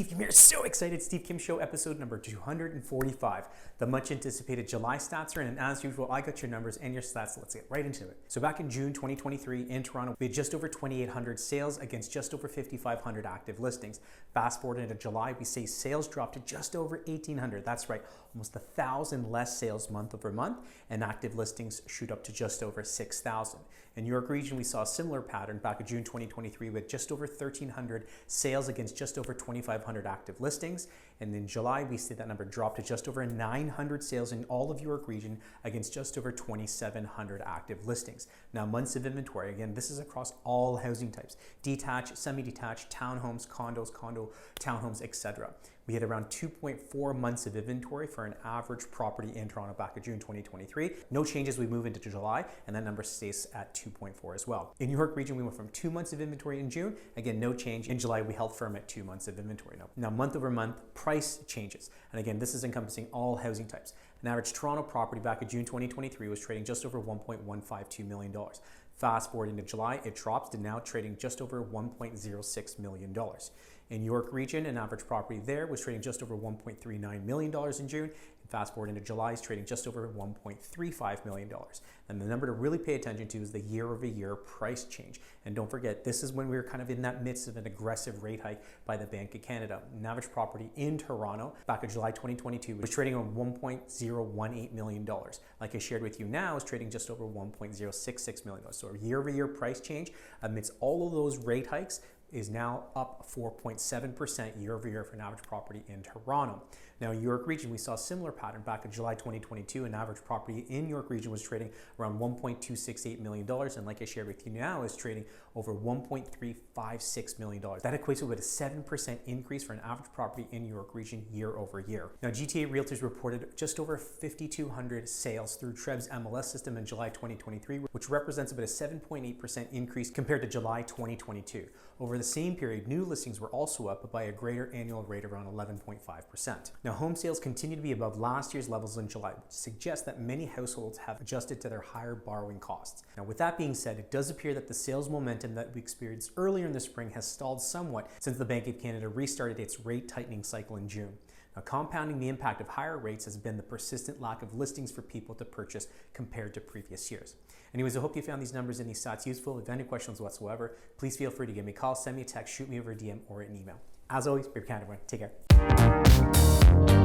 𝐶𝐸 here. So excited. 𝐶𝐸 Show episode number 245. The much anticipated July stats are in, and as usual, I got your numbers and your stats. Let's get right into it. So back in June 2023 in Toronto, we had just over 2,800 sales against just over 5,500 active listings. Fast forward into July, we say sales dropped to just over 1,800. That's right, almost 1,000 less sales month over month, and active listings shoot up to just over 6,000. In New York region, we saw a similar pattern back in June 2023 with just over 1,300 sales against just over 2,500 active listings. And in July, we see that number drop to just over 900 sales in all of York region against just over 2,700 active listings. Now, months of inventory, again, this is across all housing types: detached, semi-detached, townhomes, condos, townhomes, etc. We had around 2.4 months of inventory for an average property in Toronto back in June 2023. No changes, we move into July, and that number stays at 2.4 as well. In New York region, we went from 2 months of inventory in June. Again, no change. In July, we held firm at 2 months of inventory. Now month over month, price changes. And again, this is encompassing all housing types. An average Toronto property back in June 2023 was trading just over $1.152 million. Fast forward into July, it drops to now trading just over $1.06 million. In York region, an average property there was trading just over $1.39 million in June. And fast forward into July, is trading just over $1.35 million. And the number to really pay attention to is the year-over-year price change. And don't forget, this is when we were kind of in that midst of an aggressive rate hike by the Bank of Canada. An average property in Toronto back in July 2022 was trading on $1.018 million. Like I shared with you now, is trading just over $1.066 million. So a year-over-year price change amidst all of those rate hikes is now up 4.7% year over year for an average property in Toronto. Now, in York region, we saw a similar pattern back in July 2022. An average property in York region was trading around $1.268 million, and like I shared with you now, is trading over $1.356 million. That equates to about a 7% increase for an average property in York region year over year. Now, GTA Realtors reported just over 5,200 sales through TRREB's MLS system in July 2023, which represents about a 7.8% increase compared to July 2022. Over the same period, new listings were also up by a greater annual rate around 11.5%. Now, home sales continue to be above last year's levels in July, which suggests that many households have adjusted to their higher borrowing costs. Now, with that being said, it does appear that the sales momentum that we experienced earlier in the spring has stalled somewhat since the Bank of Canada restarted its rate tightening cycle in June. Now, compounding the impact of higher rates has been the persistent lack of listings for people to purchase compared to previous years. Anyways, I hope you found these numbers and these stats useful. If you have any questions whatsoever, please feel free to give me a call, send me a text, shoot me over a DM or an email. As always, be kind, everyone. Take care.